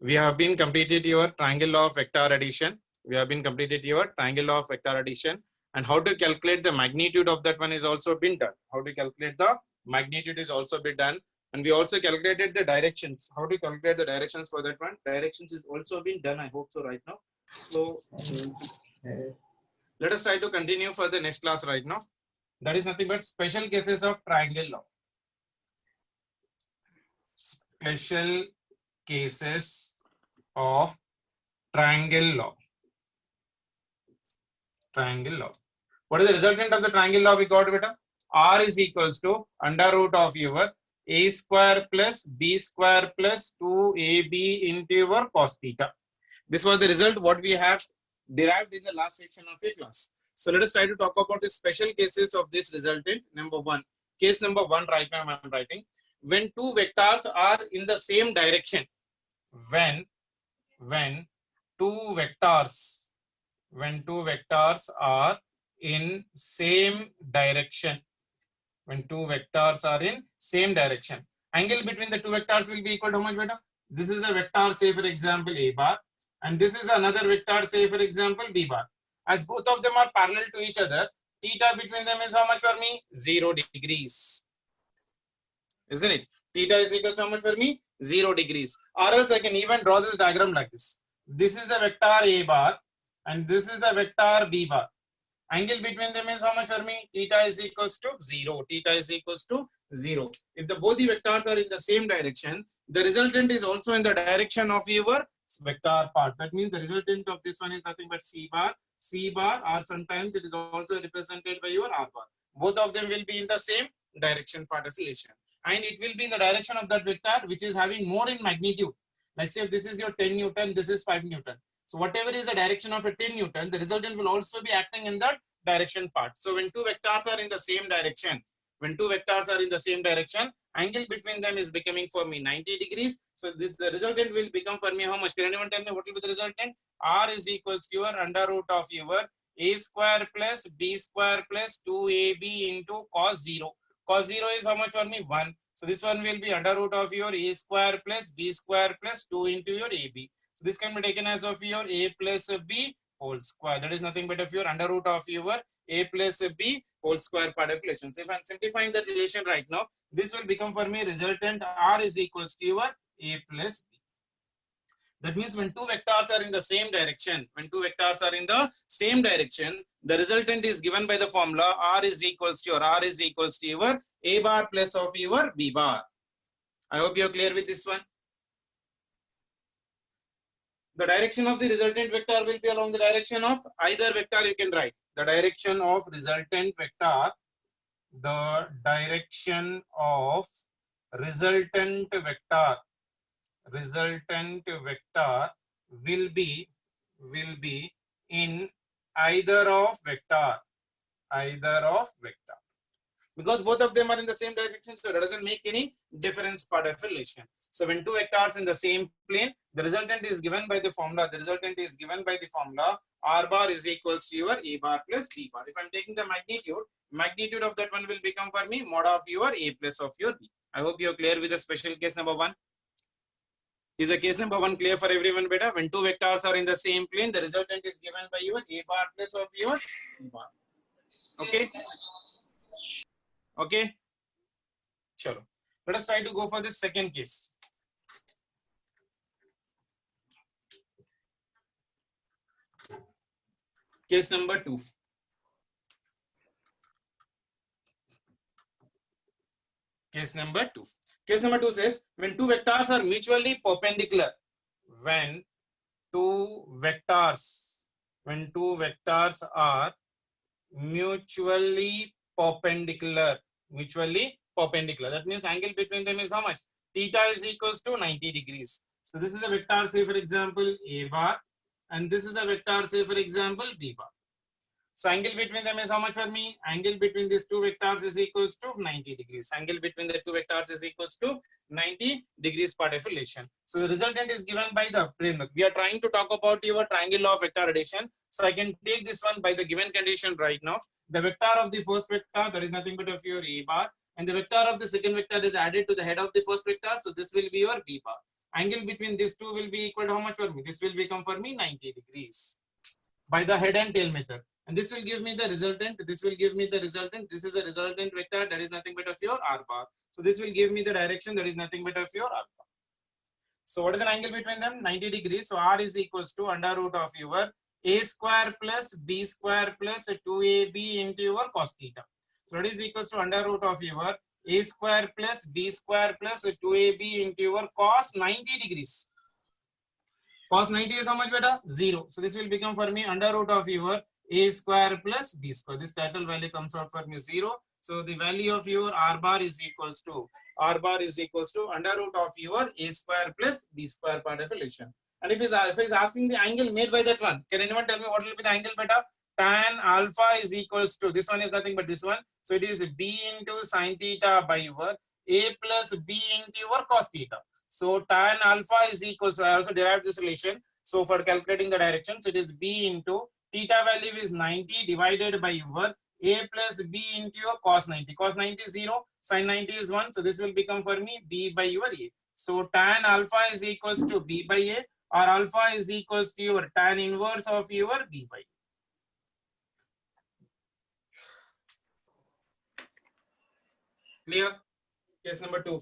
We have been completed your triangle law of vector addition. We have been completed your triangle law of vector addition, and how to calculate the magnitude of that one is also been done. How to calculate the magnitude is also been done, and we also calculated the directions. How to calculate the directions for that one? Directions is also been done. I hope so right now. So let us try to continue for the next class right now. That is nothing but special cases of triangle law. Special cases of triangle law. Triangle law. What is the resultant of the triangle law we got, beta? R is equals to under root of your a square plus b square plus 2ab into your cos theta. This was the result what we have derived in the last section of a class. So let us try to talk about the special cases of this resultant. Number one, case number one right now I am writing. When two vectors are in the same direction, when two vectors are in same direction, when two vectors are in same direction, angle between the two vectors will be equal to how much, beta? This is a vector, say for example a bar, and this is another vector, say for example b bar. As both of them are parallel to each other, theta between them is how much for me? 0 degrees, isn't it? Theta is equal to how much for me? 0 degrees. Or else I can even draw this diagram like this. This is the vector a bar, and this is the vector b bar. Angle between them is how much for me? Theta is equals to 0. Theta is equals to 0. If the both the vectors are in the same direction, the resultant is also in the direction of your vector part. That means the resultant of this one is nothing but c bar, or sometimes it is also represented by your r bar. Both of them will be in the same direction part of relation, and it will be in the direction of that vector which is having more in magnitude. Let's say if this is your 10 Newton, this is 5 Newton. So whatever is the direction of a 10 Newton, the resultant will also be acting in that direction part. So when two vectors are in the same direction, angle between them is becoming for me 90 degrees. So this the resultant will become for me how much? Can anyone tell me what will be the resultant? R is equals to your under root of your a square plus b square plus 2ab into cos 0. Cos 0 is how much for me? 1. So this one will be under root of your a square plus b square plus 2 into your ab. So this can be taken as of your a plus b whole square. That is nothing but of your under root of your a plus b whole square part of relation. So if I am simplifying the relation right now, this will become for me resultant R is equals to your a plus b. That means when two vectors are in the same direction, the resultant is given by the formula R is equals to your a bar plus of your b bar. I hope you are clear with this one. The direction of the resultant vector will be along the direction of either vector. You can write the direction of resultant vector. The direction of resultant vector will be in either of vector, because both of them are in the same direction, so that doesn't make any difference part of relation. So when two vectors in the same plane, the resultant is given by the formula. R bar is equals to your a bar plus b bar. If I'm taking the magnitude of that one will become for me mod of your a plus of your b. I hope you are clear with the special case number one. Is the case number one clear for everyone, beta? When two vectors are in the same plane, the resultant is given by your a bar plus of your b bar. Okay. Okay. Chalo. Let us try to go for the second case. Case number 2. Case number 2 says when two vectors are mutually perpendicular. When two vectors are mutually perpendicular. That means angle between them is how much? Theta is equals to 90 degrees. So this is a vector, say for example a bar, and this is the vector, say for example b bar. So angle between them is how much for me? Angle between these two vectors is equals to 90 degrees. Angle between the two vectors is equals to 90 degrees part of relation. So the resultant is given by the plane. We are trying to talk about your triangle law of vector addition. So I can take this one by the given condition right now. The vector of the first vector, that is nothing but of your a bar, and the vector of the second vector is added to the head of the first vector. So this will be your b bar. Angle between these two will be equal to how much for me? This will become for me 90 degrees by the head and tail method. And this will give me the resultant. This will give me the resultant. This is a resultant vector. That is nothing but of your r bar. So this will give me the direction. That is nothing but of your alpha. So what is an angle between them? 90 degrees. So r is equals to under root of your a square plus b square plus 2ab into your cos theta. So it is equals to under root of your a square plus b square plus 2ab into your cos 90 degrees. Cos 90 is how much beta? 0. So this will become for me under root of your a square plus b square. This total value comes out for me 0. So the value of your r bar is equals to under root of your a square plus b square part of relation. And if he's asking the angle made by that one, can anyone tell me what will be the angle beta? Tan alpha is equals to, this one is nothing but this one. So it is b into sin theta by your a plus b into your cos theta. So tan alpha is equals to, I also derived this relation. So for calculating the direction, so it is b into theta value is 90 divided by your a plus b into your cos 90. Cos 90 is 0, sin 90 is 1. So this will become for me b by your a. So tan alpha is equals to b by a, or alpha is equals to your tan inverse of your b by a. Clear? Case number 2.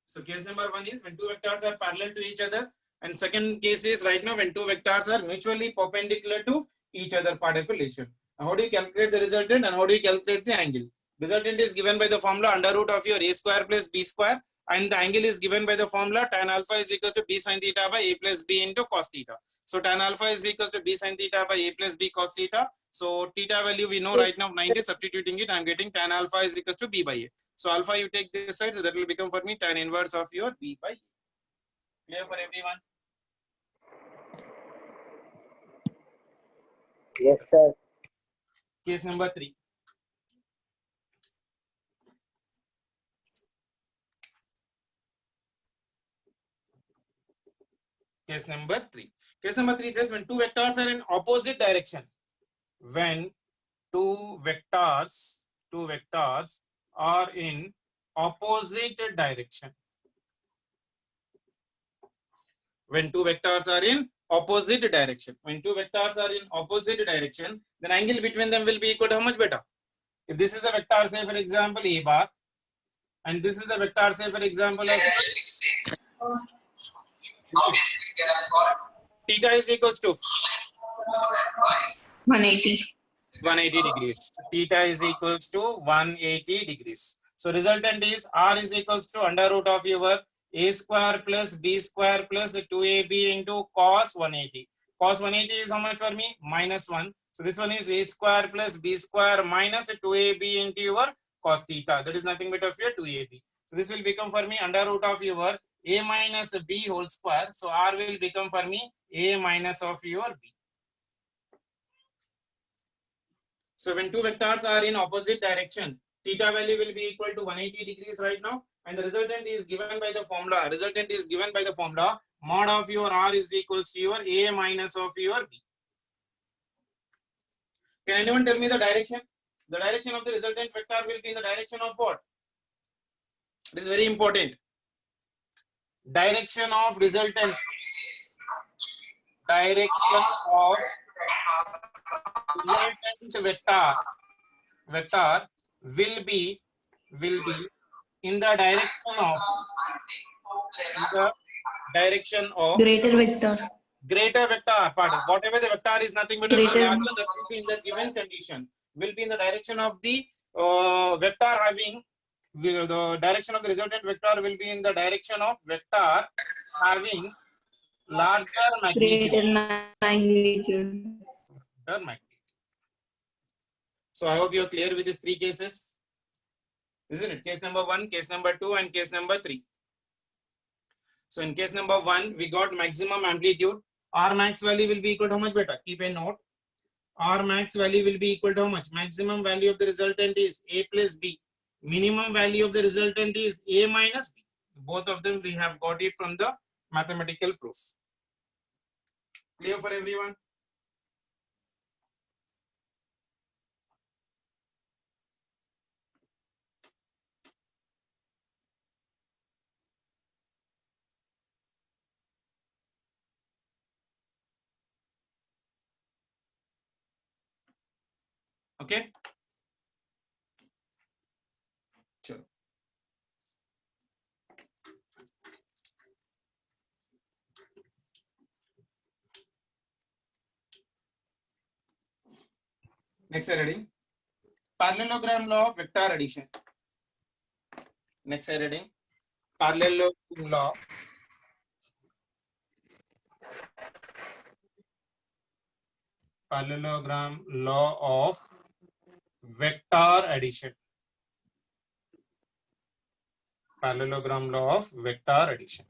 So case number 1 is when two vectors are parallel to each other, and second case is right now when two vectors are mutually perpendicular to each other part of relation. Now how do you calculate the resultant and how do you calculate the angle? Resultant is given by the formula under root of your a square plus b square, and the angle is given by the formula tan alpha is equals to b sin theta by a plus b into cos theta. So tan alpha is equals to b sin theta by a plus b cos theta. So theta value we know right now 90, substituting it, I'm getting tan alpha is equals to b by a. So alpha you take this side, so that will become for me tan inverse of your b by a. Clear for everyone? Yes, sir. Case number 3. Case number 3. Case number 3 says when two vectors are in opposite direction. When two vectors are in opposite direction. When two vectors are in opposite direction. When two vectors are in opposite direction, then angle between them will be equal to how much beta? If this is the vector, say for example a bar, and this is the vector, say for example of theta is equals to 180 degrees. Theta is equals to 180 degrees. So resultant is r is equals to under root of your a square plus b square plus 2ab into cos 180. Cos 180 is how much for me? Minus 1. So this one is a square plus b square minus 2ab into your cos theta. That is nothing but of your 2ab. So this will become for me under root of your a minus b whole square. So r will become for me a minus of your b. So when two vectors are in opposite direction, theta value will be equal to 180 degrees right now, and the resultant is given by the formula. Resultant is given by the formula mod of your r is equals to your a minus of your b. Can anyone tell me the direction? The direction of the resultant vector will be in the direction of what? It is very important. Direction of resultant. Direction of resultant vector will be in the direction of greater vector. Pardon. Whatever the vector is nothing but larger, that will be in the given condition. Will be in the direction of the vector having the direction of the resultant vector will be in the direction of vector having larger magnitude. So I hope you are clear with these three cases, isn't it? Case number 1, case number 2, and case number 3. So in case number 1, we got maximum amplitude. R max value will be equal to how much beta? Keep a note. R max value will be equal to how much? Maximum value of the resultant is a plus b. Minimum value of the resultant is a minus b. Both of them we have got it from the mathematical proof. Clear for everyone? Okay. Sure. Next heading, parallelogram law of vector addition. Next heading, parallelogram law. Parallelogram law of vector addition. Parallelogram law of vector addition.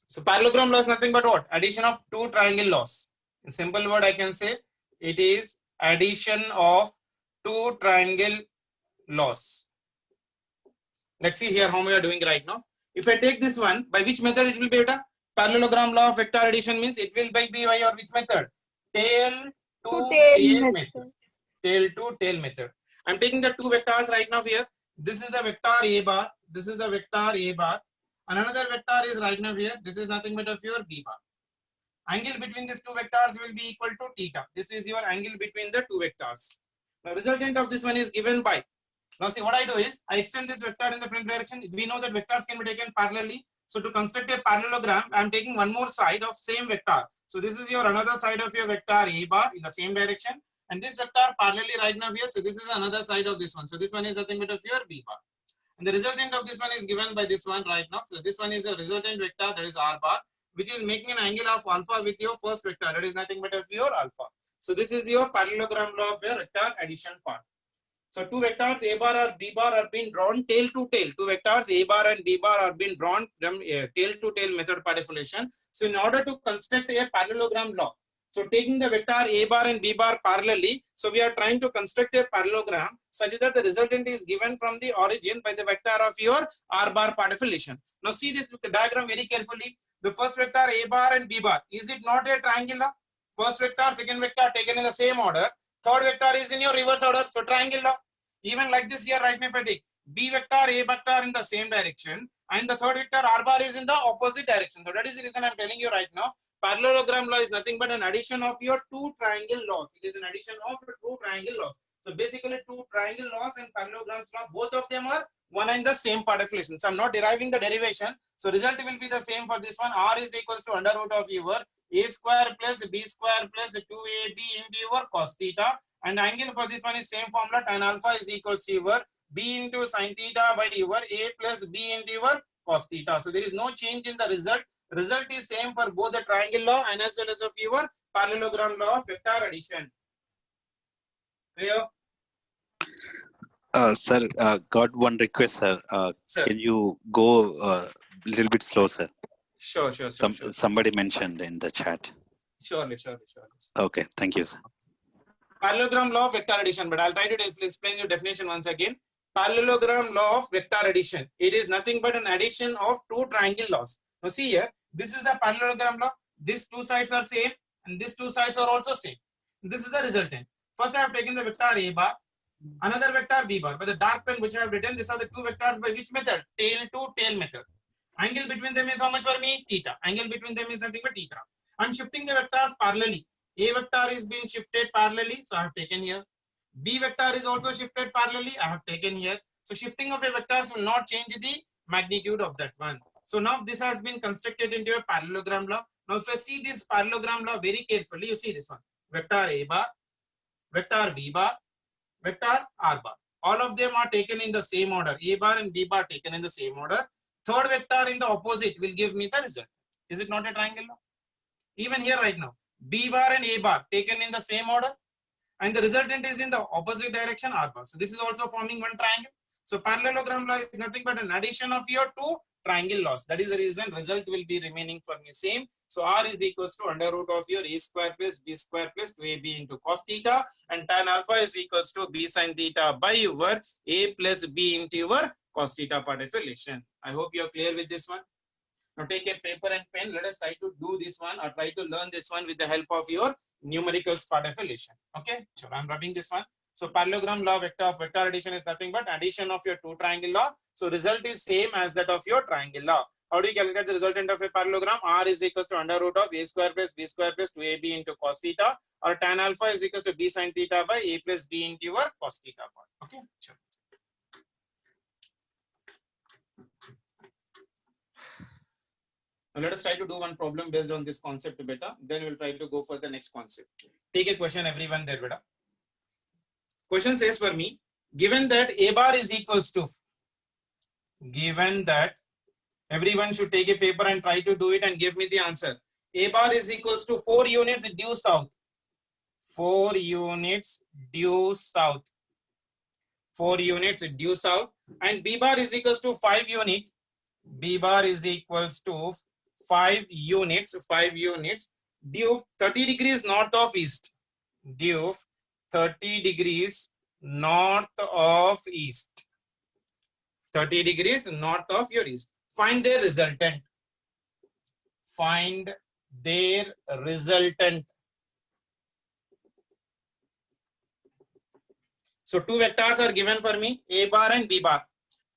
So parallelogram law is nothing but what? Addition of two triangle laws. In simple word, I can say it is addition of two triangle laws. Let's see here how we are doing right now. If I take this one, by which method it will be beta? Parallelogram law of vector addition means it will by or which method? Tail to tail method. Tail to tail method. I'm taking the two vectors right now here. This is the vector A bar. This is the vector A bar. And another vector is right now here. This is nothing but a pure B bar. Angle between these two vectors will be equal to theta. This is your angle between the two vectors. The resultant of this one is given by. Now see what I do is I extend this vector in the front direction. We know that vectors can be taken parallelly. So to construct a parallelogram, I am taking one more side of same vector. So this is your another side of your vector A bar in the same direction. And this vector parallelly right now here. So this is another side of this one. So this one is nothing but a pure B bar. And the resultant of this one is given by this one right now. So this one is a resultant vector, that is R bar, which is making an angle of alpha with your first vector, that is nothing but a pure alpha. So this is your parallelogram law of your vector addition part. So two vectors A bar or B bar are being drawn tail to tail. Two vectors A bar and B bar are being drawn from tail to tail method parallelization. So in order to construct a parallelogram law, so taking the vector A bar and B bar parallelly, so we are trying to construct a parallelogram such that the resultant is given from the origin by the vector of your R bar parallelization. Now see this diagram very carefully. The first vector A bar and B bar, is it not a triangle? First vector, second vector taken in the same order. Third vector is in your reverse order, so triangle law. Even like this here, right now, if I take B vector, A vector in the same direction, and the third vector R bar is in the opposite direction. So that is the reason I'm telling you right now. Parallelogram law is nothing but an addition of your two triangle laws. It is an addition of two triangle laws. So basically, two triangle laws and parallelogram law, both of them are one and the same part of relation. So I'm not deriving the derivation. So result will be the same for this one. R is equals to under root of your A square plus B square plus 2AB into your cos theta. And the angle for this one is same formula, tan alpha is equals to your B into sin theta by your A plus B into your cos theta. So there is no change in the result. Result is same for both the triangle law and as well as of your parallelogram law of vector addition. Clear? Sir, got one request, sir. Can you go a little bit slow, sir? Sure. Somebody mentioned in the chat. Surely. Okay, thank you, sir. Parallelogram law of vector addition, but I'll try to explain your definition once again. Parallelogram law of vector addition. It is nothing but an addition of two triangle laws. Now see here, this is the parallelogram law. These two sides are same and these two sides are also same. This is the resultant. First I have taken the vector A bar, another vector B bar. By the dark pen which I have written, these are the two vectors by which method? Tail to tail method. Angle between them is how much for me? Theta. Angle between them is nothing but theta. I'm shifting the vectors parallelly. A vector is being shifted parallelly, so I have taken here. B vector is also shifted parallelly, I have taken here. So shifting of a vectors will not change the magnitude of that one. So now this has been constructed into a parallelogram law. Now if I see this parallelogram law very carefully, you see this one. Vector A bar, vector B bar, vector R bar. All of them are taken in the same order. A bar and B bar taken in the same order. Third vector in the opposite will give me the result. Is it not a triangle law? Even here right now, B bar and A bar taken in the same order, and the resultant is in the opposite direction, R bar. So this is also forming one triangle. So parallelogram law is nothing but an addition of your two triangle laws. That is the reason result will be remaining for me same. So R is equals to under root of your A square plus B square plus 2AB into cos theta, and tan alpha is equals to B sin theta by your A plus B into your cos theta part of relation. I hope you are clear with this one. Now take a paper and pen. Let us try to do this one or try to learn this one with the help of your numericals part of addition. Okay, sure. I'm rubbing this one. So parallelogram law of vector addition is nothing but addition of your two triangle law. So result is same as that of your triangle law. How do you calculate the resultant of a parallelogram? R is equals to under root of a square plus b square plus 2ab into cos theta, or tan alpha is equals to b sin theta by a plus b into your cos theta part. Okay, sure. Now let us try to do one problem based on this concept beta. Then we'll try to go for the next concept. Take a question, everyone there beta. Question says for me, given that a bar is equals to, given that everyone should take a paper and try to do it and give me the answer. A bar is equals to 4 units due south. 4 units due south. 4 units due south. And B bar is equals to 5 unit. B bar is equals to 5 units. 5 units due 30 degrees north of east. Due 30 degrees north of east. 30 degrees north of your east. Find their resultant. Find their resultant. So two vectors are given for me, A bar and B bar.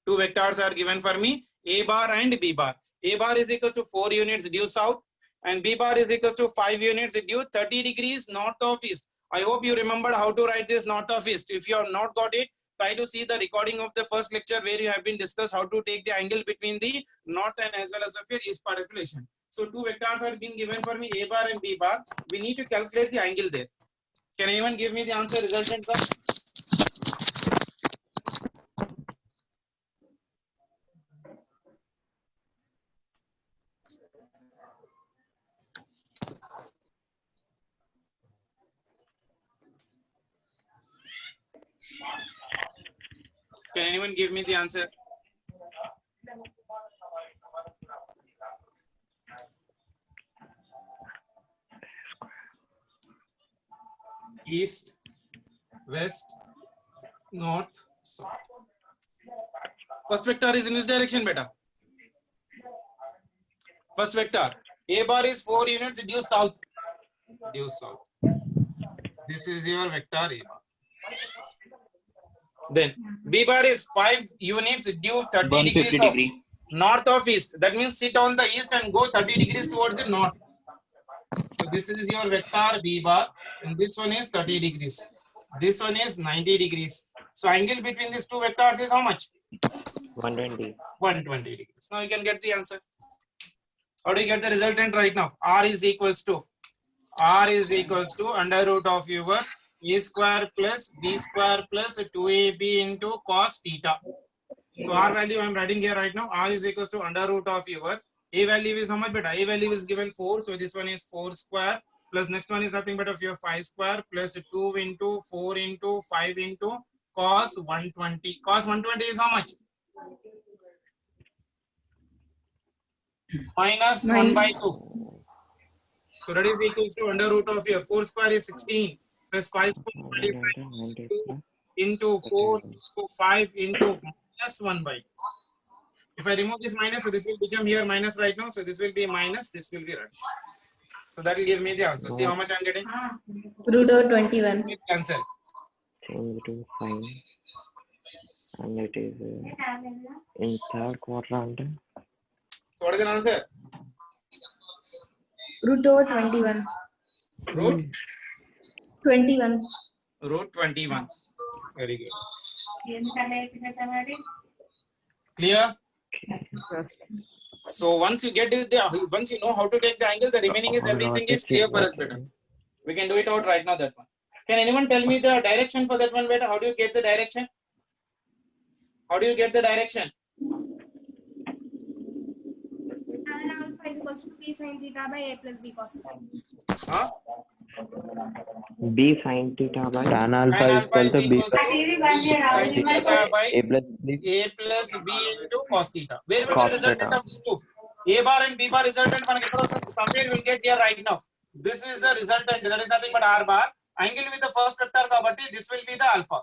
Two vectors are given for me, A bar and B bar. A bar is equals to 4 units due south and B bar is equals to 5 units due 30 degrees north of east. I hope you remembered how to write this north of east. If you have not got it, try to see the recording of the first lecture where you have been discussed how to take the angle between the north and as well as of your east part of relation. So two vectors are being given for me, A bar and B bar. We need to calculate the angle there. Can anyone give me the answer resultant? Can anyone give me the answer? East, west, north, south. First vector is in which direction, beta? First vector. A bar is 4 units due south. Due south. This is your vector A bar. Then B bar is 5 units due 30 degrees of north of east. That means sit on the east and go 30 degrees towards the north. So this is your vector B bar and this one is 30 degrees. This one is 90 degrees. So angle between these two vectors is how much? 120. 120 degrees. Now you can get the answer. How do you get the resultant right now? R is equals to under root of your A square plus B square plus 2AB into cos theta. So R value I am writing here right now. R is equals to under root of your A value is how much beta? A value is given 4. So this one is 4 square plus next one is nothing but of your 5 square plus 2 into 4 into 5 into cos 120. Cos 120 is how much? Minus 1 by 2. So that is equals to under root of your 4 square is 16 plus 5 square is 2 into 4 into 5 into minus 1 by 2. If I remove this minus, so this will become here minus right now. So this will be minus, this will be right. So that will give me the answer. See how much I am getting? Root over 21. Cancel. Change to 5. And it is in third quadrant. So what is the answer? Root over 21. Root 21. Root 21. Very good. Clear? So once you get it, once you know how to take the angle, the remaining is everything is clear for us better. We can do it out right now, that one. Can anyone tell me the direction for that one better? How do you get the direction? How do you get the direction? Tan alpha is equals to b sin theta by a plus b cos theta. Huh? B sin theta by Tan alpha is equal to b sin theta by a plus b. A plus B into cos theta. Where will Cos the resultant theta. of this two? A bar and B bar resultant somewhere we'll get here right now. This is the resultant. That is nothing but R bar. Angle with the first vector kabatti, this will be the alpha.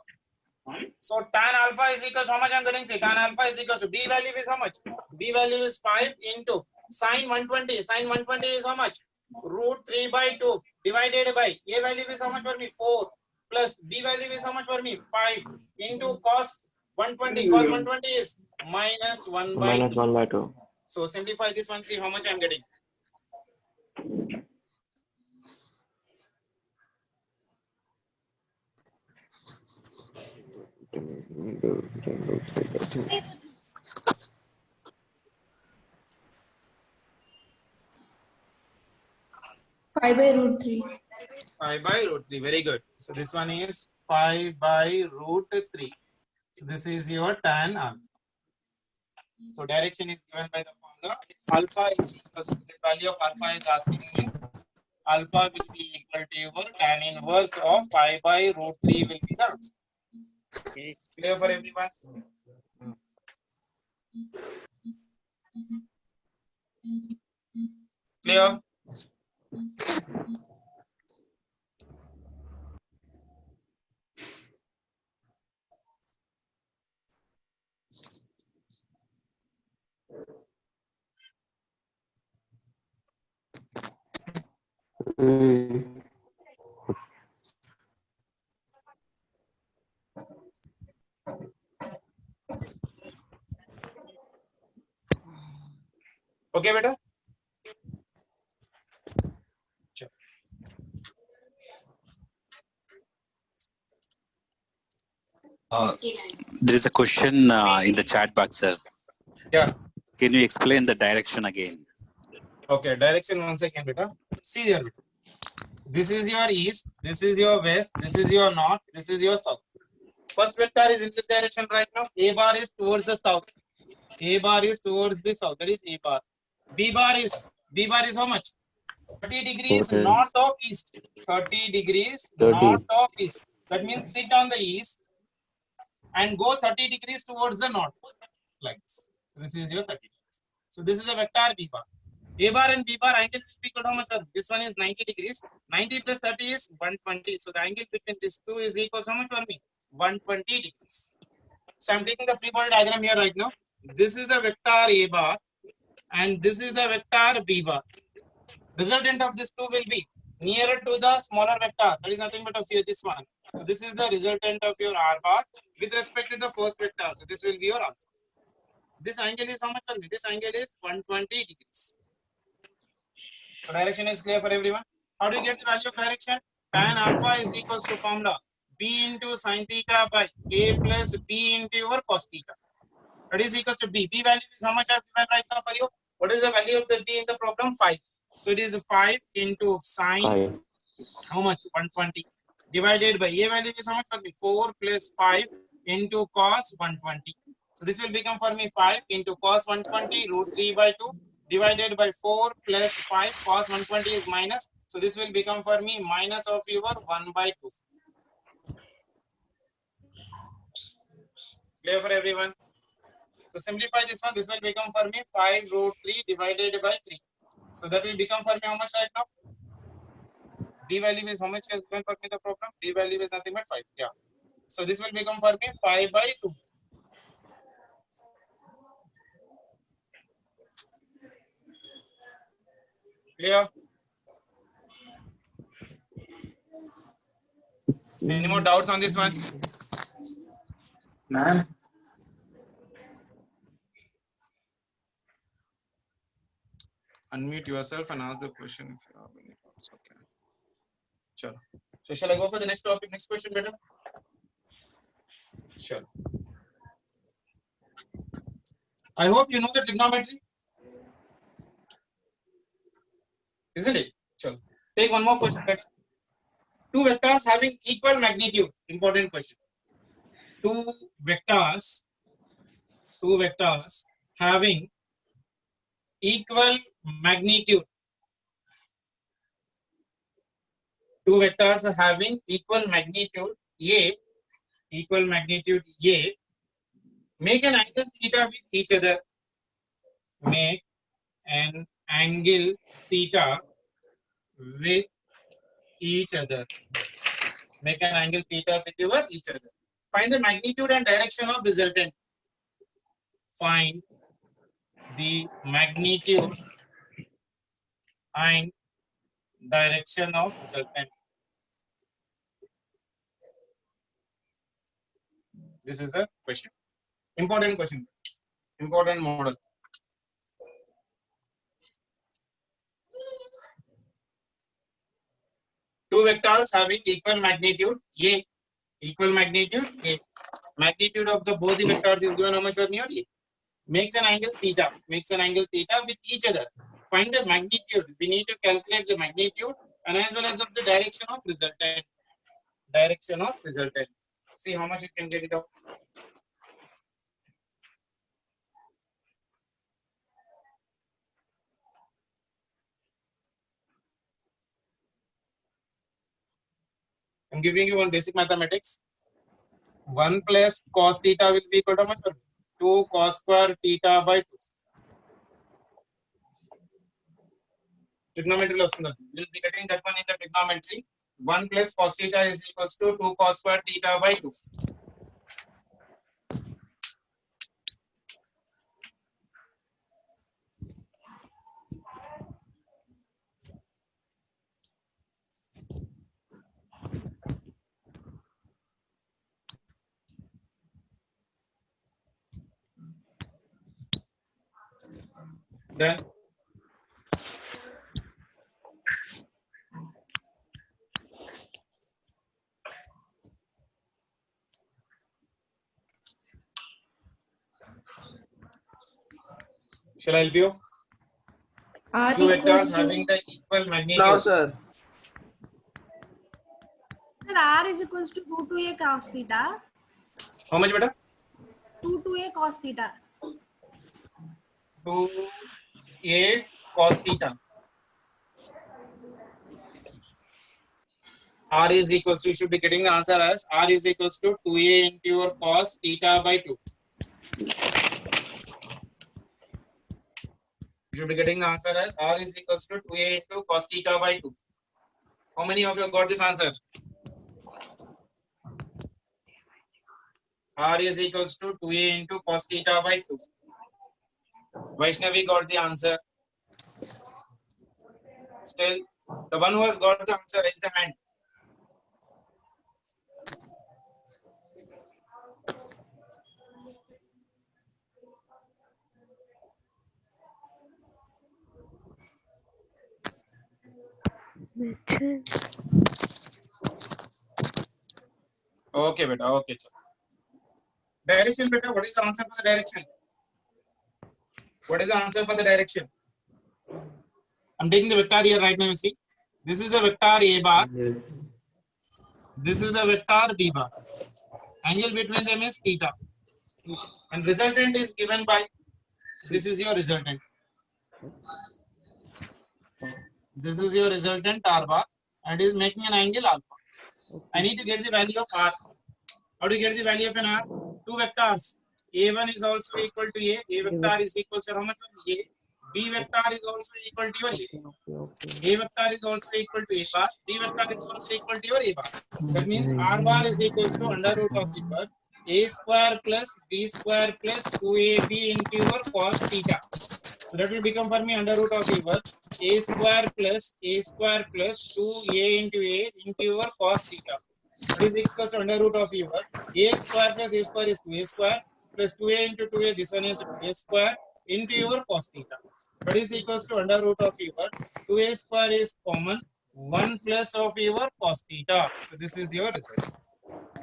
So tan alpha is equal to how much I'm getting? Say tan alpha is equal to B value is how much? B value is 5 into Sine 120. Sine 120 is how much? Root 3 by 2 divided by A value is how much for me? 4 plus B value is how much for me? 5 into cos 120. Cos 120 is minus 1 by Minus 2. 1 by 2. So simplify this one. See how much I'm getting. Five by root 3. 5 by root 3. Very good. So this one is 5 by root 3. So this is your tan alpha. So direction is given by the formula. Alpha is equal to this value of alpha is asking me. Alpha will be equal to your tan inverse of 5 by root 3 will be the answer. Clear for everyone? Clear? Okay, beta? Sure. There is a question in the chat box, sir. Yeah. Can you explain the direction again? Okay, direction once again, beta. See here. Beta. This is your east, this is your west, this is your north, this is your south. First vector is in this direction right now. A bar is towards the south. A bar is towards the south. That is A bar. B bar is how much? 30 degrees Okay. north of east. 30 degrees 30. north of east. That means sit on the east and go 30 degrees towards the north. Like this. So this is your 30 degrees. So this is a vector B bar. A bar and B bar angle will be equal to how much? This one is 90 degrees. 90 plus 30 is 120. So the angle between these two is equal to how much for me? 120 degrees. So I'm taking the free body diagram here right now. This is the vector A bar and this is the vector B bar. Resultant of this two will be nearer to the smaller vector. That is nothing but of this one. So this is the resultant of your R bar with respect to the first vector. So this will be your alpha. This angle is how much for me? This angle is 120 degrees. So direction is clear for everyone. How do you get the value of direction? Tan alpha is equals to formula B into sin theta by A plus B into your cos theta. That is equals to B. B value is how much I have given right now for you? What is the value of the B in the problem? 5. So it is 5 into sine. 5. How much? 120. Divided by A value is how much for me? 4 plus 5 into cos 120. So this will become for me 5 into cos 120 root 3 by 2 divided by 4 plus 5 cos 120 is minus. So this will become for me minus of your 1 by 2. Clear for everyone? So simplify this one. This will become for me 5 root 3 divided by 3. So that will become for me how much right now? D value is how much has given for me the problem? D value is nothing but 5. Yeah. So this will become for me 5 by 2. Clear? Any more doubts on this one? Ma'am. Unmute yourself and ask the question if you have any doubts. Okay. Sure. So shall I go for the next topic? Next question, madam? Sure. I hope you know the trigonometry. Isn't it? Sure. Take one more question. Two vectors having equal magnitude. Important question. Two vectors having equal magnitude. Two vectors having equal magnitude A, make an angle theta with each other. Make an angle theta with each other. Make an angle theta with each other. Find the magnitude and direction of resultant. Find the magnitude and direction of resultant. This is the question. Important question. Important model. Two vectors having equal magnitude A. Equal magnitude A. Magnitude of the both the vectors is given how much for me or A. Makes an angle theta. Makes an angle theta with each other. Find the magnitude. We need to calculate the magnitude and as well as of the direction of resultant. Direction of resultant. See how much you can get it out. I'm giving you one basic mathematics. 1 plus cos theta will be equal to how much? 2 cos square theta by 2. Trigonometry loss. We'll be getting that one in the trigonometry. 1 plus cos theta is equals to 2 cos square theta by 2. Then shall I help you? R Two vectors equals having to the equal magnitude. No, sir. Sir, R is equals to 2 to A cos theta. How much better? 2 to A cos theta. 2a cos theta. R is equals to, you should be getting the answer as R is equals to 2a into your cos theta by 2. You should be getting the answer as R is equals to 2a into cos theta by 2. How many of you got this answer? R is equals to 2a into cos theta by 2. Vaishnavi got the answer. Still, the one who has got the answer, raise the hand. Okay, beta. Okay, sir. Direction, beta. What is the answer for the direction? What is the answer for the direction? I'm taking the vector here right now. You see, this is the vector A bar. This is the vector B bar. Angle between them is theta. And resultant is given by, this is your resultant. This is your resultant R bar and is making an angle alpha. I need to get the value of R. How do you get the value of an R? Two vectors. A1 is also equal to A. A vector is equal to how much of A? B vector is also equal to your A. A vector is also equal to A bar. B vector is also equal to your A bar. That means R bar is equals to under root of your A square plus B square plus 2AB into your cos theta. So that will become for me under root of your A square plus 2A into A into your cos theta. That is equals to under root of your A square plus A square is 2A square plus 2A into 2A, this one is 2A square into your cos theta. That is equals to under root of your 2A square is common, 1 plus of your cos theta. So this is your result.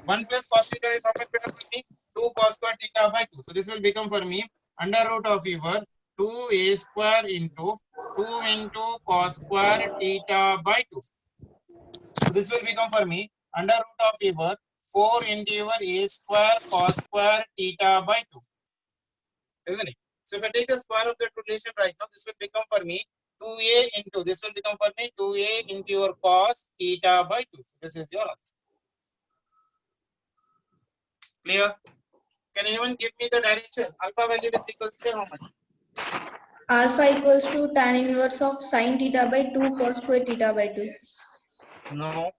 1 plus cos theta is how much better for me? 2 cos square theta by 2. So this will become for me under root of your 2A square into 2 into cos square theta by 2. So this will become for me under root of your 4 into your A square cos square theta by 2. Isn't it? So if I take the square of that relation right now, this will become for me 2A into, this will become for me 2A into your cos theta by 2. So this is your answer. Clear? Can anyone give me the direction? Alpha value is equals to how much? alpha equals to tan inverse of sin theta by 2 cos square theta by 2. No.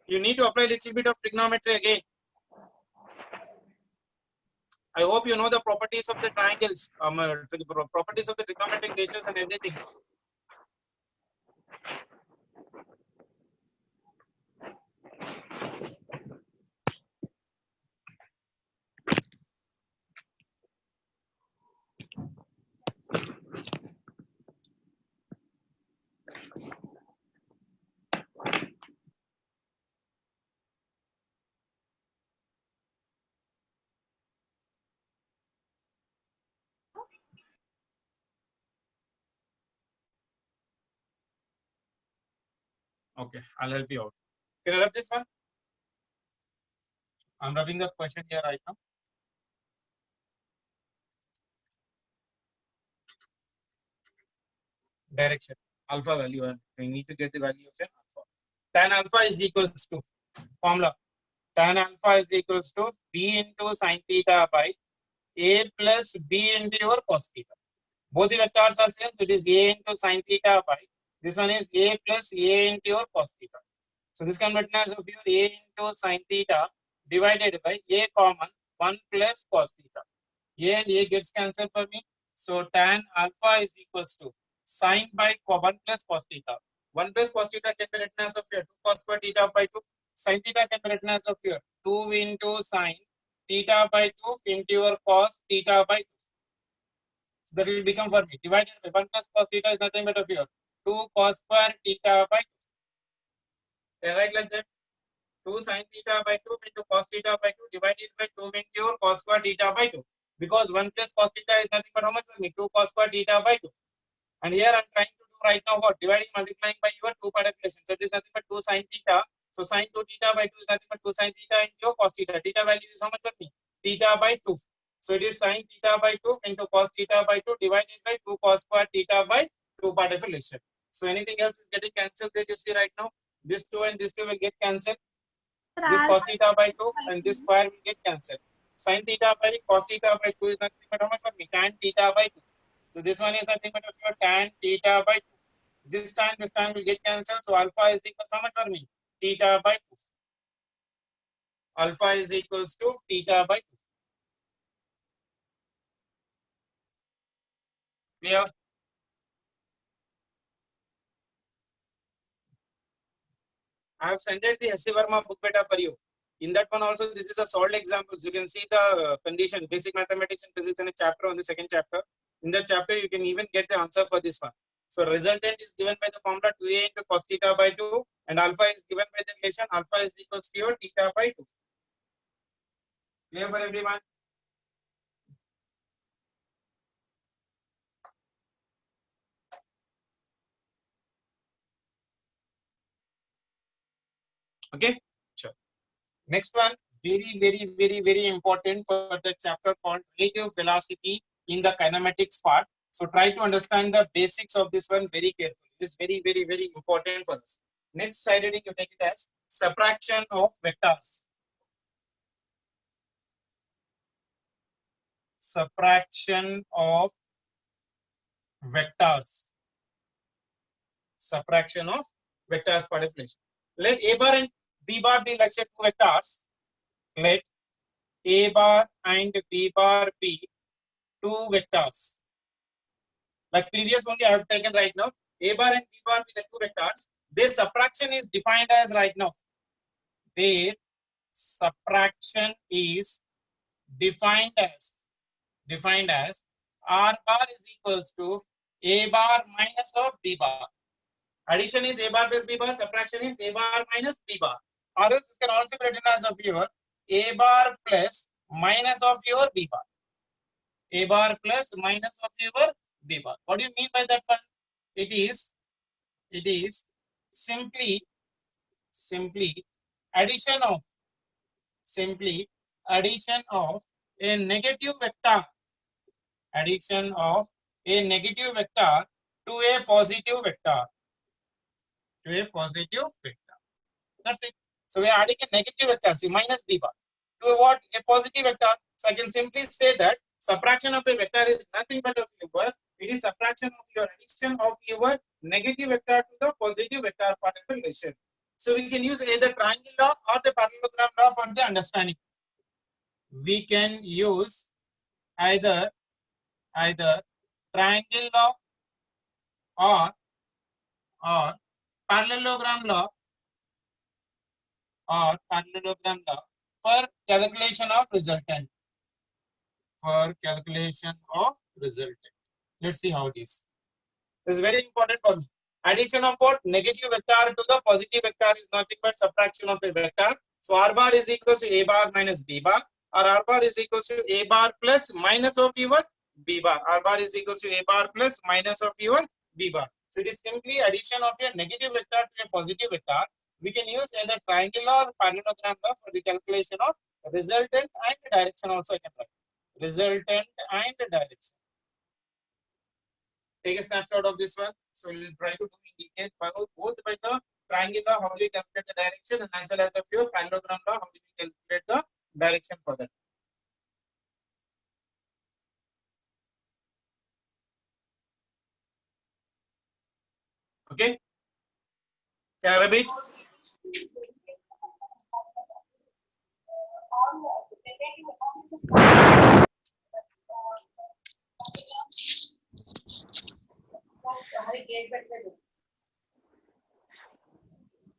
You need to apply a little bit of trigonometry again. I hope you know the properties of the triangles, properties of the trigonometric ratios and everything. Okay, I'll help you out. Can I rub this one? I'm rubbing the question here right now. Direction, alpha value, and we need to get the value of an alpha. Tan alpha is equals to formula. Tan alpha is equals to b into sine theta by a plus b into your cos theta. Both the vectors are same, so it is a into sine theta by this one is a plus a into your cos theta. So this can be written as of your a into sine theta divided by a common 1 plus cos theta. A and a gets cancelled for me. So tan alpha is equals to sine by 1 plus cos theta. 1 plus cos theta can be written as of here 2 cos square theta by 2. Sin theta can be written as of here 2 into sine theta by 2 into your cos theta by 2. So that will become for me divided by 1 plus cos theta is nothing but of here 2 cos square theta by 2. They write like that 2 sin theta by 2 into cos theta by 2 divided by 2 into your cos square theta by 2. Because 1 plus cos theta is nothing but how much for me? 2 cos square theta by 2. And here I'm trying to do right now what? Dividing, multiplying by your 2 part relation. So it is nothing but 2 sin theta. So sin 2 theta by 2 is nothing but 2 sin theta into your cos theta. Theta value is how much for me? Theta by 2. So it is sin theta by 2 into cos theta by 2 divided by 2 cos square theta by 2 part relation. So anything else is getting cancelled that you see right now. This 2 and this 2 will get cancelled. This cos theta by 2 and this square will get cancelled. Sin theta by cos theta by 2 is nothing but how much for me? Tan theta by 2. So this one is nothing but of your tan theta by 2. This time will get cancelled. So alpha is equal to how much for me? Theta by 2. Alpha is equals to theta by 2. Clear? I have sent the S.C. Verma book beta for you. In that one also, this is a solved examples. You can see the condition, basic mathematics and physics in a chapter on the second chapter. In that chapter, you can even get the answer for this one. So resultant is given by the formula 2a into cos theta by 2 and alpha is given by the relation alpha is equals to your theta by 2. Clear for everyone? Okay, sure. Next one, very important for the chapter called relative velocity in the kinematics part. So try to understand the basics of this one very carefully. It is very important for us. Next side reading you take it as subtraction of vectors. Subtraction of vectors. Subtraction of vectors part of relation. Let A bar and B bar be like say 2 vectors. Let A bar and B bar be 2 vectors. Like previous only I have taken right now. A bar and B bar be the 2 vectors. Their subtraction is defined as right now. Their subtraction is defined as R bar is equals to A bar minus of B bar. Addition is A bar plus B bar. Subtraction is A bar minus B bar. Or else it can also be written as of your A bar plus minus of your B bar. A bar plus minus of your B bar. What do you mean by that one? It is simply addition of a negative vector. Addition of a negative vector to a positive vector. That's it. So we are adding a negative vector, see minus B bar, to what? A positive vector. So I can simply say that subtraction of a vector is nothing but of your, it is subtraction of your addition of your negative vector to the positive vector part of the relation. So we can use either triangle law or the parallelogram law for the understanding. We can use either triangle law or parallelogram law for calculation of resultant. Let's see how it is. This is very important for me. Addition of what? Negative vector to the positive vector is nothing but subtraction of a vector. So R bar is equal to A bar minus B bar, or R bar is equal to A bar plus minus of your B bar. R bar is equal to A bar plus minus of your B bar. So it is simply addition of a negative vector to a positive vector. We can use either triangle law or parallelogram law for the calculation of resultant and direction also. I can write resultant and direction. Take a snapshot of this one. So we'll try to do in detail both by the triangle law, how do we calculate the direction, and as well as the pure parallelogram law, how do we calculate the direction for that. Okay. Can I repeat?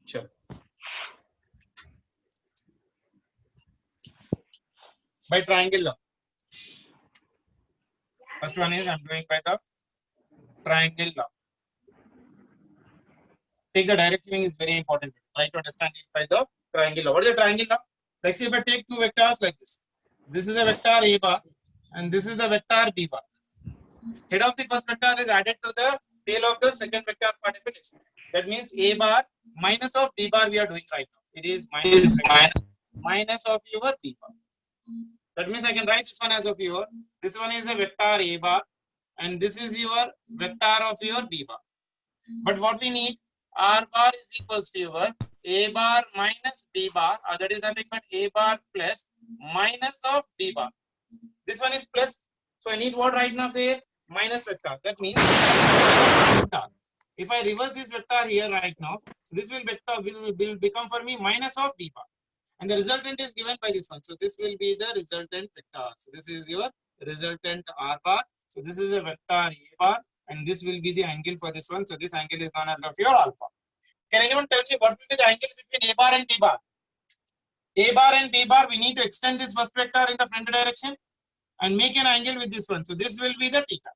Sure. By triangle law. First one is I'm doing by the triangle law. Take the direction is very important. Try to understand it by the triangle law. What is the triangle law? Like say if I take two vectors like this. This is a vector A bar and this is the vector B bar. Head of the first vector is added to the tail of the second vector partition. That means A bar minus of B bar we are doing right now. It is minus of your B bar. That means I can write this one as of your. This one is a vector A bar and this is your vector of your B bar. But what we need, R bar is equals to your A bar minus B bar, or that is nothing but A bar plus minus of B bar. This one is plus, so I need what right now there? Minus vector. That means if I reverse this vector here right now, so this will become for me minus of B bar. And the resultant is given by this one. So this will be the resultant vector. So this is your resultant R bar. So this is a vector A bar. And this will be the angle for this one. So this angle is known as of your alpha. Can anyone tell me what will be the angle between A bar and B bar? A bar and B bar, we need to extend this first vector in the front direction and make an angle with this one. So this will be the theta.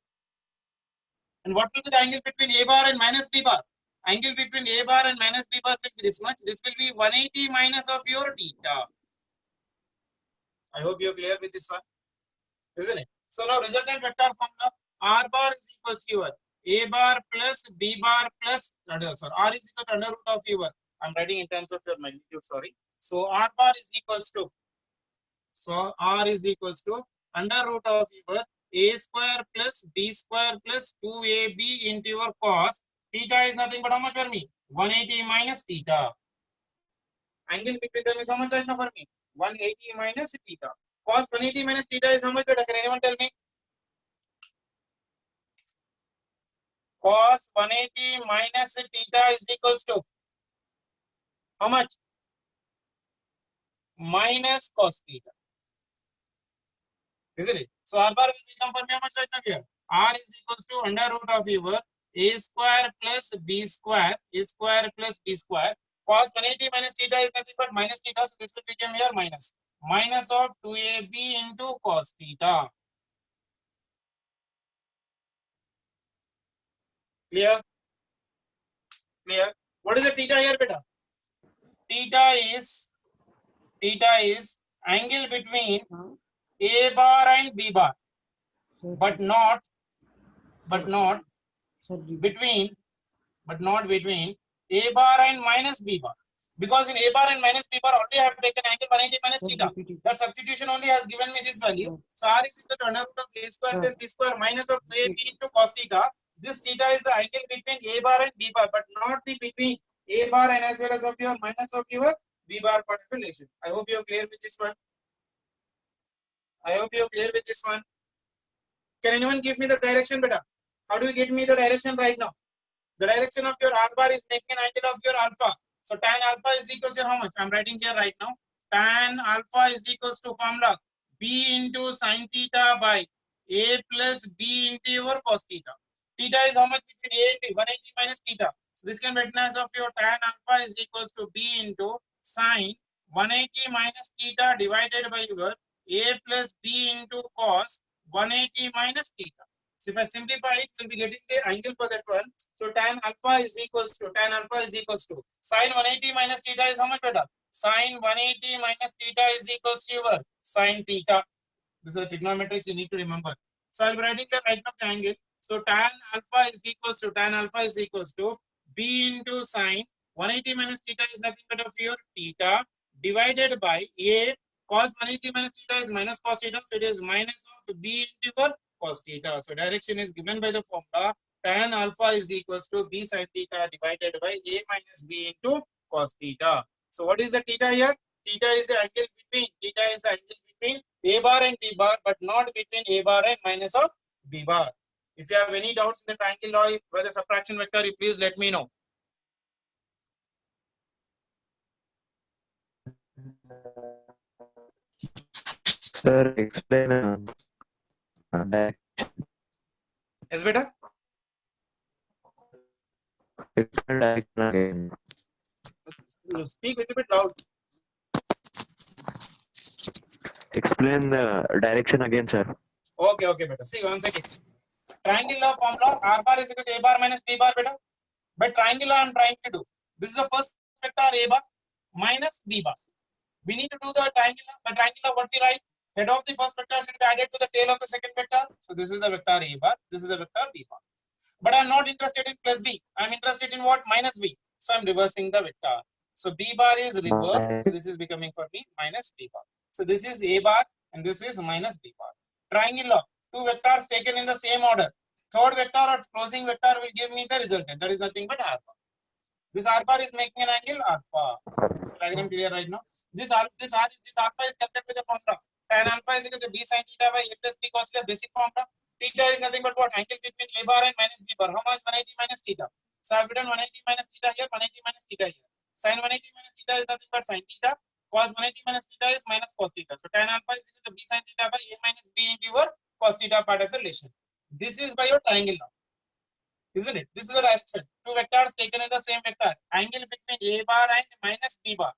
And what will be the angle between A bar and minus B bar? Angle between A bar and minus B bar will be this much. This will be 180 minus of your theta. I hope you are clear with this one, isn't it? So now resultant vector formula. R bar is equals to your A bar plus B bar plus R is equal to under root of your. I'm writing in terms of your magnitude, sorry. So R bar is equals to. So R is equals to under root of your A square plus B square plus 2AB into your cos. Theta is nothing but how much for me? 180 minus theta. Angle between them is how much right now for me? 180 minus theta. Cos 180 minus theta is how much better? Can anyone tell me? Cos 180 minus theta is equals to how much? Minus cos theta. Isn't it? So R bar will become for me how much right now here? R is equals to under root of your A square plus B square, A square plus B square. Cos 180 minus theta is nothing but minus theta. So this will become here minus. Minus of 2AB into cos theta. Clear? Clear? What is the theta here, beta? Theta is angle between A bar and B bar, but not between A bar and minus B bar. Because in A bar and minus B bar only I have taken angle 180 minus theta. That substitution only has given me this value. So R is equal to under root of A square plus B square minus of 2AB into cos theta. This theta is the angle between A bar and B bar, but not the between A bar and as well as of your minus of your B bar particle relation. I hope you are clear with this one. Can anyone give me the direction, beta? How do you get me the direction right now? The direction of your R bar is making an angle of your alpha. So tan alpha is equals to how much? I'm writing here right now. Tan alpha is equals to formula B into sin theta by A plus B into your cos theta. Theta is how much between A and B? 180 minus theta. So this can be written as of your tan alpha is equals to B into sine 180 minus theta divided by your A plus B into cos 180 minus theta. So if I simplify it, we'll be getting the angle for that one. So tan alpha is equals to sine 180 minus theta is how much better? Sine 180 minus theta is equals to your sine theta. This is a trigonometrics you need to remember. So I'll be writing the right of the angle. So tan alpha is equals to B into sine 180 minus theta is nothing but of your theta divided by A cos 180 minus theta is minus cos theta. So it is minus of B into your cos theta. So direction is given by the formula tan alpha is equals to B sin theta divided by A minus B into cos theta. So what is the theta here? Theta is the angle between A bar and B bar, but not between A bar and minus of B bar. If you have any doubts in the triangle law by the subtraction vector, you please let me know. Sir, explain that. Yes, beta? Explain direction again. Speak a little bit loud. Explain the direction again, sir. Okay, beta. See, once again. Triangle law formula, R bar is equal to A bar minus B bar, beta. But triangle law I'm trying to do. This is the first vector A bar minus B bar. We need to do the triangle law. The triangle law, what we write? Head of the first vector should be added to the tail of the second vector. So this is the vector A bar. This is the vector B bar. But I'm not interested in plus B. I'm interested in what? Minus B. So I'm reversing the vector. So B bar is reversed. So this is becoming for me minus B bar. So this is A bar and this is minus B bar. Triangle law. Two vectors taken in the same order. Third vector or closing vector will give me the resultant. That is nothing but alpha. This R bar is making an angle alpha. Diagram clear right now. This alpha is calculated with the formula. Tan alpha is equal to B sin theta by A plus B cos theta, basic formula. Theta is nothing but what? Angle between A bar and minus B bar. How much? 180 minus theta. So I've written 180 minus theta here, 180 minus theta here. Sin 180 minus theta is nothing but sin theta. Cos 180 minus theta is minus cos theta. So tan alpha is equal to B sin theta by A minus B into your cos theta part of the relation. This is by your triangle now. Isn't it? This is the direction. Two vectors taken in the same vector. Angle between A bar and minus B bar.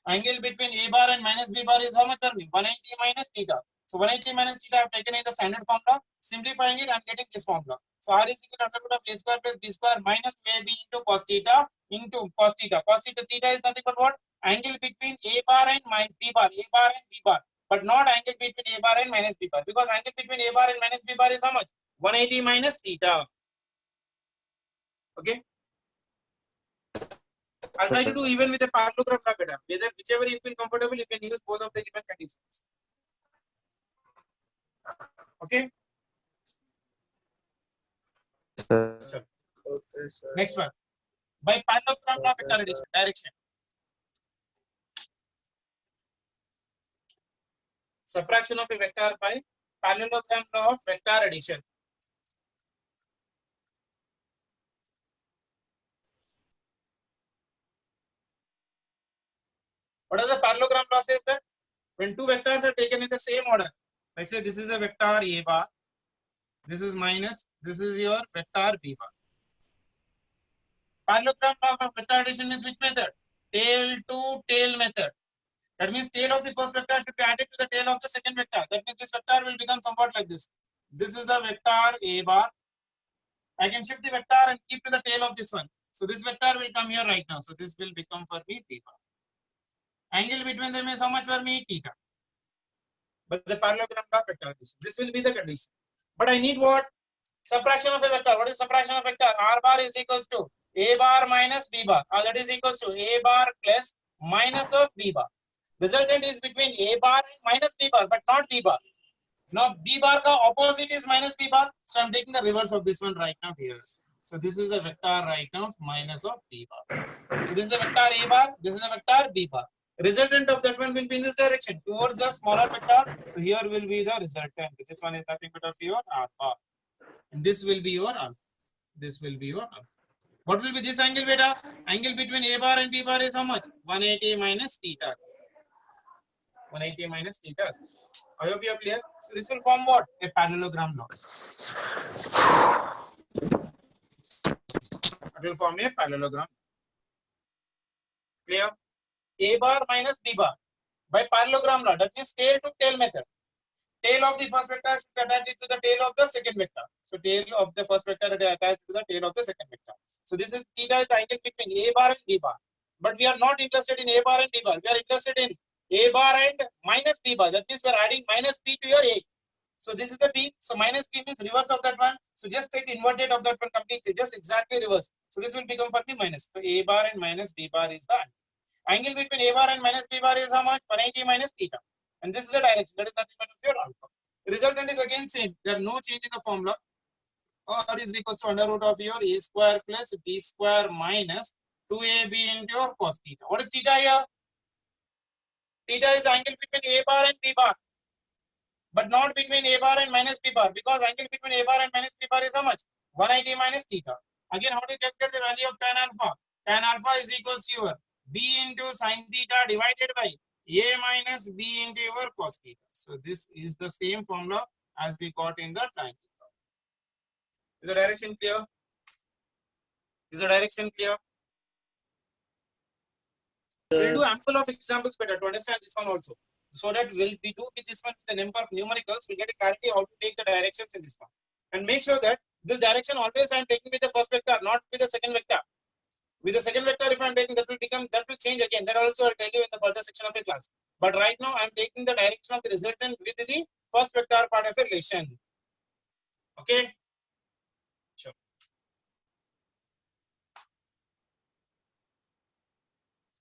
Angle between A bar and minus B bar is how much for me? 180 minus theta. So 180 minus theta I have taken in the standard formula. Simplifying it, I am getting this formula. So R is equal to under root of A square plus B square minus 2AB into cos theta into cos theta. Cos theta, theta is nothing but what? Angle between A bar and B bar. A bar and B bar. But not angle between A bar and minus B bar. Because angle between A bar and minus B bar is how much? 180 minus theta. Okay. I'll try to do even with a parallelogram better. Whichever you feel comfortable, you can use both of the given conditions. Okay. Sir. Next one. By parallelogram law vector addition direction. Subtraction of a vector by parallelogram law of vector addition. What does the parallelogram law says that? When two vectors are taken in the same order, like say this is the vector A bar, this is minus, this is your vector B bar. Parallelogram law of vector addition is which method? Tail to tail method. That means tail of the first vector should be added to the tail of the second vector. That means this vector will become somewhat like this. This is the vector A bar. I can shift the vector and keep to the tail of this one. So this vector will come here right now. So this will become for me B bar. Angle between them is how much for me? Theta. But the parallelogram law of vector addition. This will be the condition. But I need what? Subtraction of a vector. What is subtraction of vector? R bar is equals to A bar minus B bar. Or that is equals to A bar plus minus of B bar. Resultant is between A bar and minus B bar, but not B bar. Now B bar ka opposite is minus B bar. So I'm taking the reverse of this one right now here. So this is the vector right now of minus of B bar. So this is the vector A bar. This is the vector B bar. Resultant of that one will be in this direction towards the smaller vector. So here will be the resultant. This one is nothing but of your alpha. And this will be your alpha. This will be your alpha. What will be this angle beta? Angle between A bar and B bar is how much? 180 minus theta. 180 minus theta. I hope you are clear. So this will form what? A parallelogram law. It will form a parallelogram. Clear? A bar minus B bar by parallelogram law. That is tail to tail method. Tail of the first vector should attach it to the tail of the second vector. So tail of the first vector attached to the tail of the second vector. So this is theta is the angle between A bar and B bar. But we are not interested in A bar and B bar. We are interested in A bar and minus B bar. That means we are adding minus B to your A. So this is the B. So minus B means reverse of that one. So just take inverted of that one completely. Just exactly reverse. So this will become for me minus. So A bar and minus B bar is the angle between A bar and minus B bar is how much? 180 minus theta. And this is the direction. That is nothing but your alpha. The resultant is again same. There are no change in the formula. R is equals to under root of your A square plus B square minus 2AB into your cos theta. What is theta here? Theta is the angle between A bar and B bar, but not between A bar and minus B bar, because angle between A bar and minus B bar is how much? 180 minus theta. Again, how do you calculate the value of tan alpha? Tan alpha is equals to your B into sin theta divided by A minus B into your cos theta. So this is the same formula as we got in the tan theta. Is the direction clear? Is the direction clear? We'll do ample of examples better to understand this one also. So that we do with this one with the number of numericals, we get a clarity how to take the directions in this one. And make sure that this direction always I am taking with the first vector, not with the second vector. With the second vector, if I am taking, that will change again. That also I'll tell you in the further section of the class. But right now I am taking the direction of the resultant with the first vector part of a relation. Okay. Sure.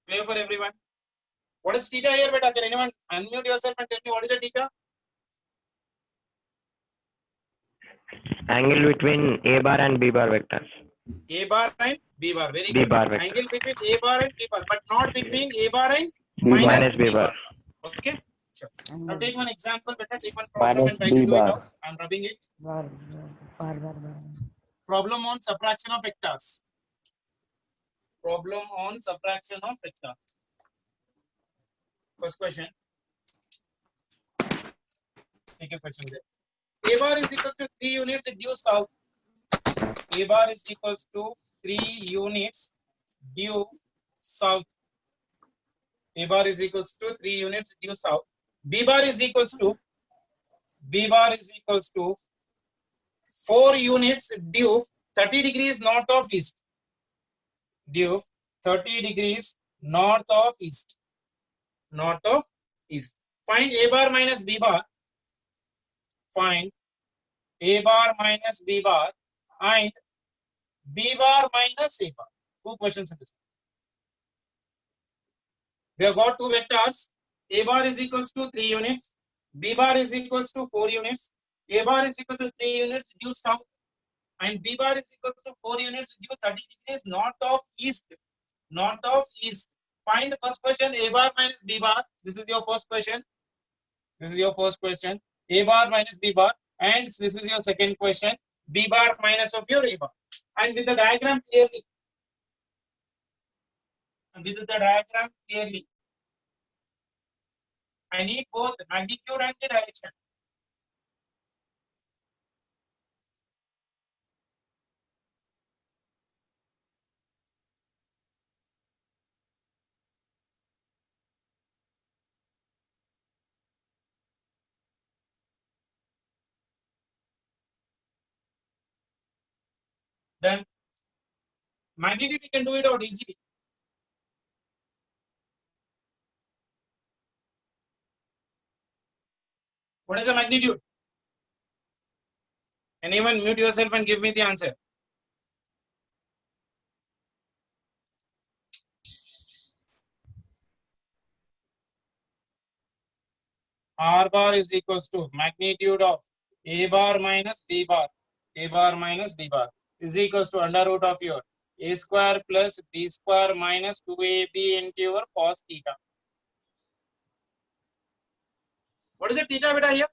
Clear for everyone? What is theta here, beta? Can anyone unmute yourself and tell me what is the theta? Angle between A bar and B bar vectors. A bar and B bar. Very B good. bar vector. Angle between A bar and B bar, but not between A bar and Minus B bar. Okay. Sure. Now take one example. Better take one problem Minus and try to B do it bar. out. I'm rubbing it. Problem on subtraction of vectors. Problem on subtraction of vector. First question. Take a question there. A bar is equal to 3 units due south. A bar is equals to 3 units due south. A bar is equals to 3 units due south. B bar is equals to 4 units due 30 degrees north of east. Due 30 degrees north of east. North of east. Find A bar minus B bar. Find A bar minus B bar and B bar minus A bar. 2 questions in this. We have got 2 vectors. A bar is equals to 3 units. B bar is equals to 4 units. A bar is equals to 3 units due south. And B bar is equals to 4 units due 30 degrees north of east. North of east. Find the first question A bar minus B bar. This is your first question. This is your first question. A bar minus B bar. And this is your second question. B bar minus of your A bar. And with the diagram clearly. I need both magnitude and the direction. Then magnitude you can do it out easily. What is the magnitude? Anyone mute yourself and give me the answer. R bar is equals to magnitude of A bar minus B bar. A bar minus B bar is equals to under root of your A square plus B square minus 2AB into your cos theta. What is the theta beta here?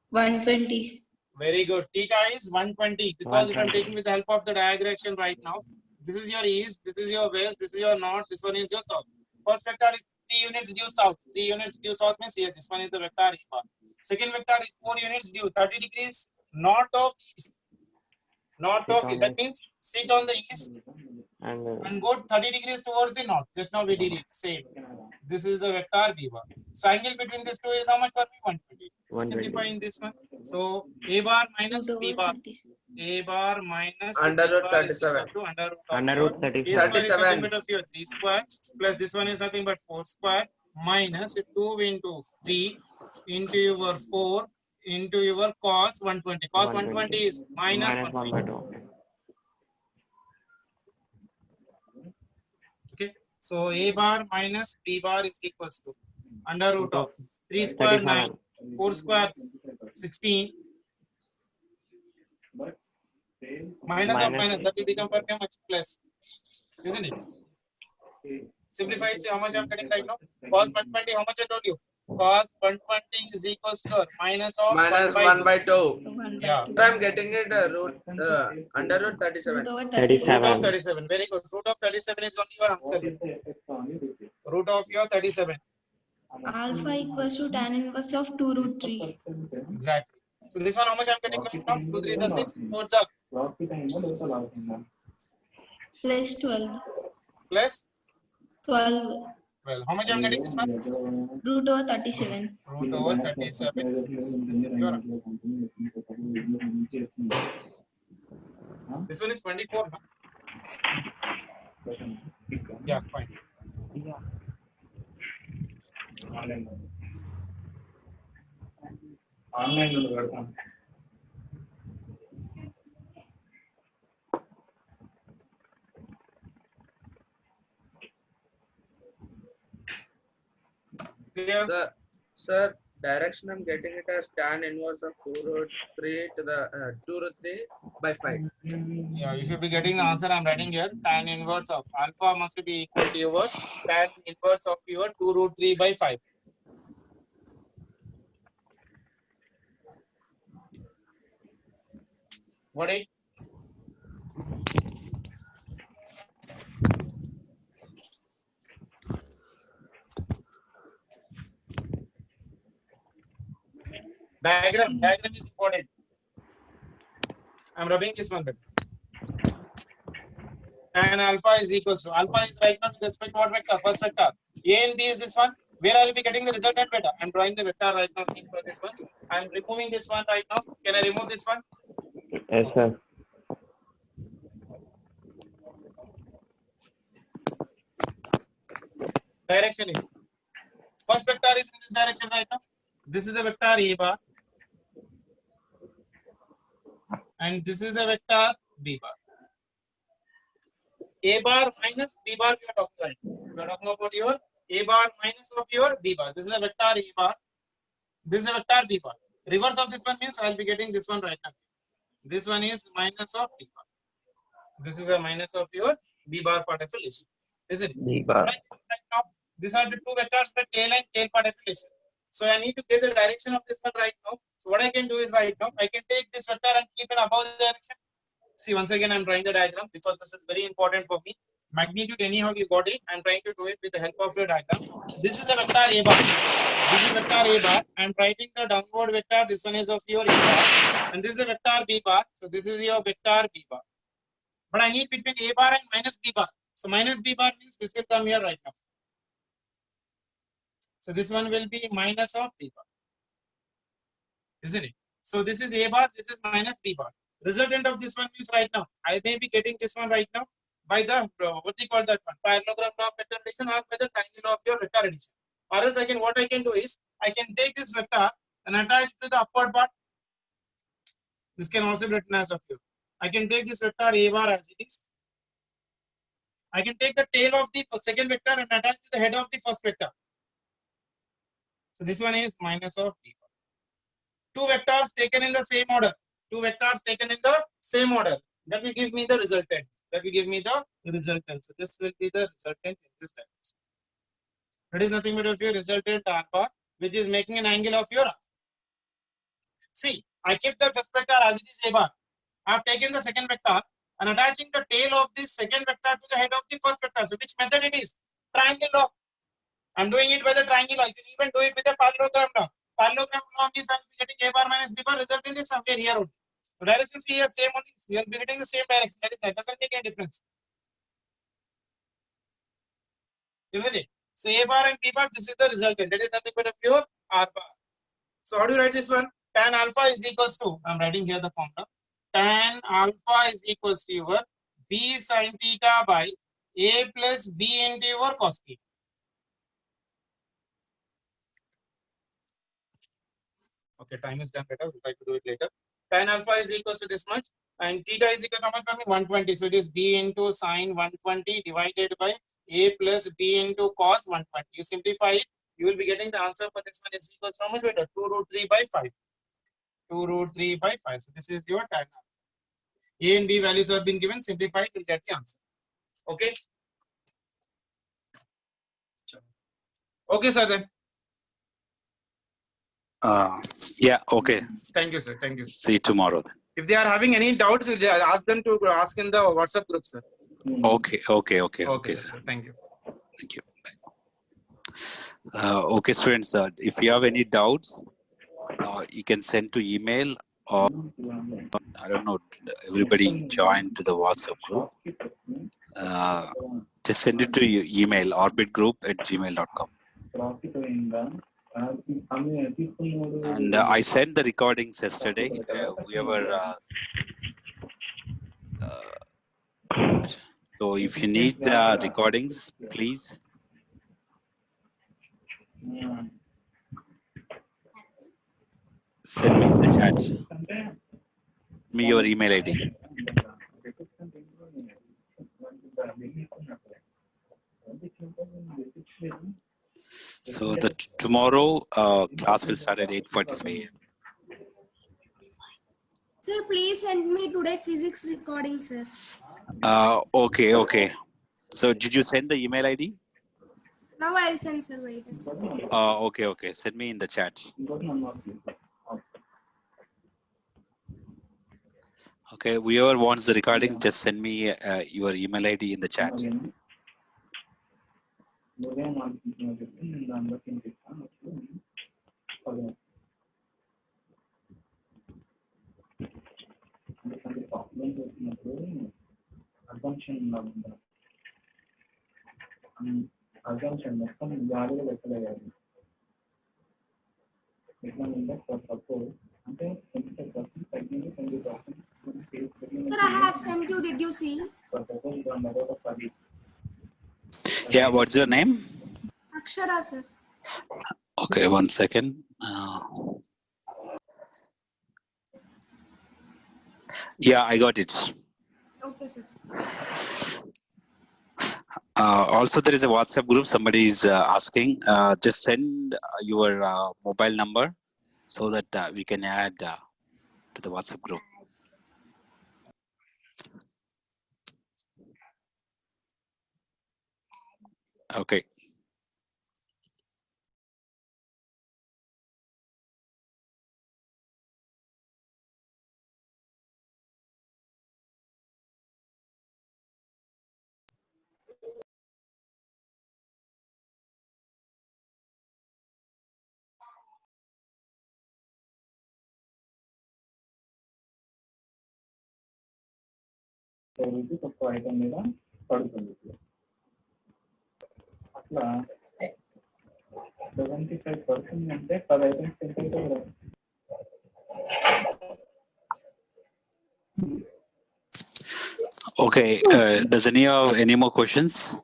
120. Very good. Theta is 120 because if I'm taking with the help of the direction right now, this is your east, this is your west, this is your north, this one is your south. First vector is 3 units due south. 3 units due south means here this one is the vector A bar. Second vector is 4 units due 30 degrees north of east. North of east. That means sit on the east and go 30 degrees towards the north. Just now we did it. Same. This is the vector B bar. So angle between these two is how much for me? 120. So 120. simplifying this one. So A bar minus B bar. A bar minus Under B root bar is 37. equals to Under your root A 37. square is 37. nothing but of your 3 square plus this one is nothing but 4 square minus 2 into 3 into your 4 into your cos 120. Cos 120 is minus Minus 1 by 2. Okay. So A bar minus B bar is equals to under root of 3 square 9, 4 square 16, minus of minus, that will become for how much? Plus, isn't it? Simplified, see how much I'm getting right now? Cos 120, how much I told you? Cos 120 is equals to minus of Minus 1 1 by by 2. 1 Yeah. So I'm getting it under root 37. Root over root 37. of 37. Very good. Root of 37 is only your answer. Root of your 37. Alpha equals to tan inverse of 2 root 3 Exactly. So this one, how much I'm getting right now? 2 3 is 6, 4 is plus 12. plus 12 12. How much I'm getting this one? root over 37. Root over 37. This is your answer. This one is 24. No? Yeah, fine. Clear? Sir, direction I'm getting it as tan inverse of 2 root 3 to the 2 root 3 by 5. Yeah, you should be getting the answer I'm writing here. Tan inverse of alpha must be equal to your tan inverse of your 2 root 3 by 5. What it? Diagram is important. I'm rubbing this one. Tan alpha is equals to alpha is right now to respect what vector? First vector. A and B is this one. Where I will be getting the resultant vector. I'm drawing the vector right now for this one. I'm removing this one right now. Can I remove this one? Yes, sir. Direction is first vector is in this direction right now. This is the vector A bar, and this is the vector B bar. A bar minus B bar we are talking right. We are talking about your A bar minus of your B bar. This is a vector A bar. This is a vector B bar. Reverse of this one means I will be getting this one right now. This one is minus of B bar. This is a minus of your B bar part affiliation. Is it? B bar. Right now, these are the two vectors, the tail and tail part affiliation. So I need to get the direction of this one right now. So what I can do is right now, I can take this vector and keep it above the direction. See, once again, I'm drawing the diagram because this is very important for me. Magnitude, anyhow, you got it. I'm trying to do it with the help of your diagram. This is the vector A bar. This is vector A bar. I'm writing the downward vector. This one is of your A bar. And this is the vector B bar. So this is your vector B bar. But I need between A bar and minus B bar. So minus B bar means this will come here right now. So this one will be minus of B bar. Isn't it? So this is A bar, this is minus B bar. Resultant of this one is right now. I may be getting this one right now by the, what do you call that one? Parallelogram law of vector addition or by the triangle of your vector addition. Or else again, what I can do is, I can take this vector and attach to the upward part. This can also be written as of you. I can take this vector A bar as it is. I can take the tail of the second vector and attach to the head of the first vector. So this one is minus of B bar. Two vectors taken in the same order. Two vectors taken in the same order. That will give me the resultant. That will give me the resultant. So this will be the resultant in this direction. That is nothing but of your resultant alpha, which is making an angle of your alpha. See, I kept the first vector as it is A bar. I have taken the second vector and attaching the tail of this second vector to the head of the first vector. So which method it is? Triangle law. I'm doing it by the triangle. I can even do it with a parallelogram law. Parallelogram law means I'm getting a bar minus b bar. Resultant is somewhere here only. So directions here same only. You will be getting the same direction. That doesn't make any difference, isn't it? So a bar and b bar. This is the resultant. That is nothing but a pure r bar. So how do you write this one? Tan alpha is equals to. I'm writing here the formula. Tan alpha is equals to your b sin theta by a plus b into your cos theta. Okay, time is done better. We'll try to do it later. Tan alpha is equals to this much, and theta is equal to how much for me? 120. So it is b into sine 120 divided by a plus b into cos 120. You simplify it, you will be getting the answer for this one is equals to how much better? 2 root 3 by 5. 2 root 3 by 5. So this is your tan alpha. A and b values have been given. Simplify it, you'll get the answer. Okay. Okay, sir. Then. Yeah, okay. Thank you, sir. Thank you. See you tomorrow then. If they are having any doubts, we'll ask them to ask in the WhatsApp group, sir. Okay, Sir. Thank you. Thank you. Okay, students, if you have any doubts, you can send to email or I don't know, everybody join to the WhatsApp group. Just send it to your email orbitgroup@gmail.com. And I sent the recordings yesterday. So if you need recordings, please. Send me in the chat. Me your email ID. So the tomorrow class will start at 8:45 a.m. Sir, please send me today physics recording, sir. Okay. So did you send the email ID? Now I'll send, sir. Wait. Okay. Send me in the chat. Okay, whoever wants the recording, just send me your email ID in the chat. Sir, I have sent you. Did you see? Yeah, what's your name? Akshara, sir. Okay, 1 second. Yeah, I got it. Okay, sir. Also, there is a WhatsApp group. Somebody is asking. Just send your mobile number so that we can add to the WhatsApp group. Okay. Okay. Does any have any more questions?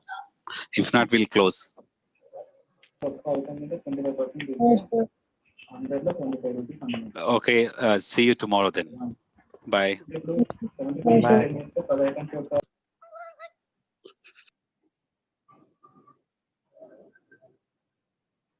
If not, we'll close. Okay. See you tomorrow then. Bye. Bye.